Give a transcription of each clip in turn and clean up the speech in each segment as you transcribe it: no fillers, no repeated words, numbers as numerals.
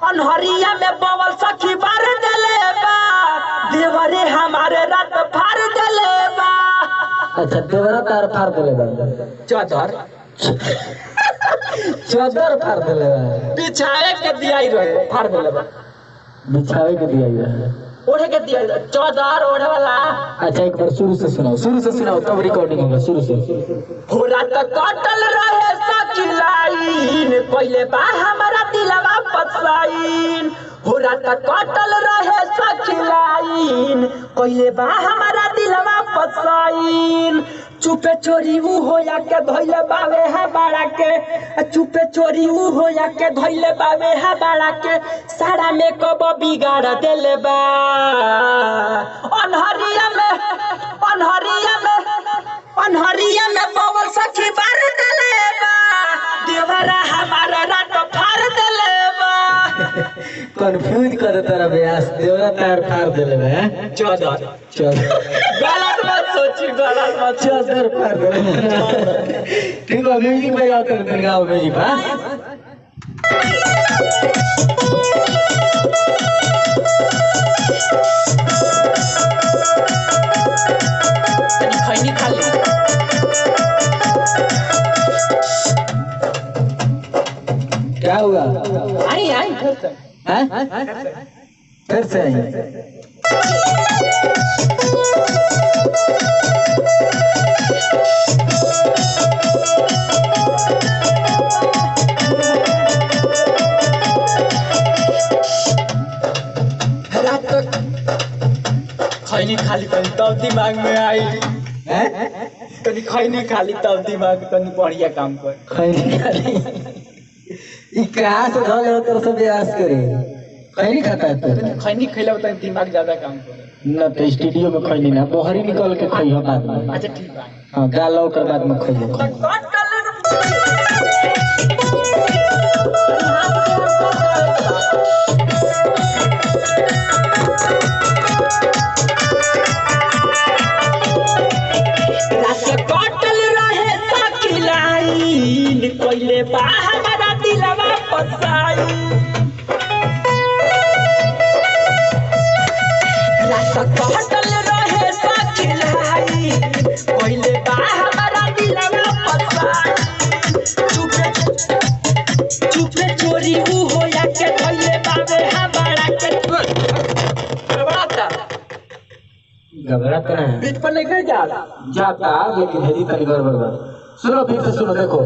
अनहरिया में बवल सखी बार देले बा देवरे हमारे रात फाड़ देले बा। अच्छा देवरा तार फाड़ देले बा चादर फाड़ देले बा बिछाए के दियाई रहे फाड़ देले बा बिछावे के दियाई रहे ओढ़े के दियाई चादर ओढ़े वाला। अच्छा एक बार शुरू से सुनाओ तब रिकॉर्डिंग होगा शुरू से। हो रात कटल रहे सखी लाइन पहले बा हमारा दिलवा पसाइन। हो रात कटल रहे सखी लाइन पहले बा हमारा दिलवा पसाइन। चुपे चोरी ऊ होया के धइले बावे है बाड़ा के चुपे चोरी ऊ होया के धइले बावे है बाड़ा के सारा में कब बिगाड़ देले बा। अनहरिया में बवल सखी बार देले बा देवरा हमारा रात फाड़ देले बा। कंफ्यूज कर तेरा ब्यास देवरा तार फाड़ देले बा चादर गलत मत सोची गलत मत चादर फाड़ देले। ठीक है म्यूजिक बजाओ तो गाओ म्यूजिक हां खैनी खा ले। क्या हुआ आई फिर से आई खैनी खाली तनी तब दिमाग में आई तनी खैनी खाली तब दिमाग तनी बढ़िया काम कर। खैनी खाली ई कहां से धले हो तेरे से ब्यास करे खैनी खाता है तो खैनी खैला तनी दिमाग ज्यादा काम करे न तो स्टूडियो में खैनी ना बहरी निकल के खइहो बाद में। अच्छा ठीक बा हां गालो के बाद में खइहो। पहले बा हमारा दिलवा पसाई। रात कटल रहे सखी लाई पहले बा हमारा दिलवा पसाई। चुपे चोरी ऊ होया के पहले बावे हमारा के घबराता है बीच पर लेकर जाता लेकिन हेदी तनी गड़बड़। सुनो फिर से सुनो देखो।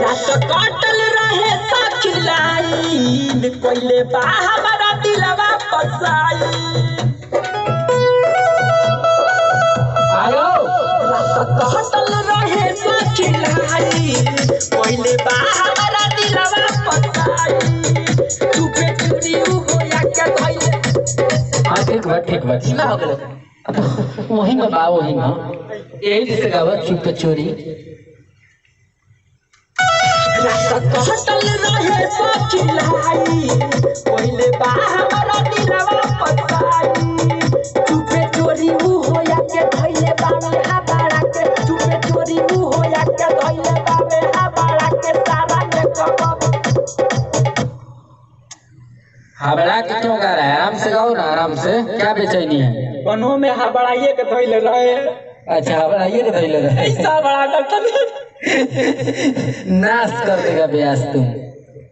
रात कटल रहे सखी लाइन पहले बा हमारा दिलवा पसाई। आयो रात कटल रहे सखी लाइन पहले बा हमारा दिलवा पसाई। चुपे चोरी ऊ होया के धइले। हां ठीक बा सीमा हो गेल वही में बा वही में यही से गावा चुप चोरी। रात कटल रहे सखी लाई पहले बा हमारा दिलवा पसाई। चुपे चोरी ऊ होया के धइले बावे हमारा के चुपे चोरी ऊ होया के धइले बावे हमारा के सारा में कब। हबड़ा के क्यों गा रहा है आराम से गाओ ना आराम से क्या बेचैनी है बनो में हबड़ाइए के धइले रहे। अच्छा हबड़ा ये धइले रहे ऐसा बड़ा करता नाश कर देगा ब्यास तुम।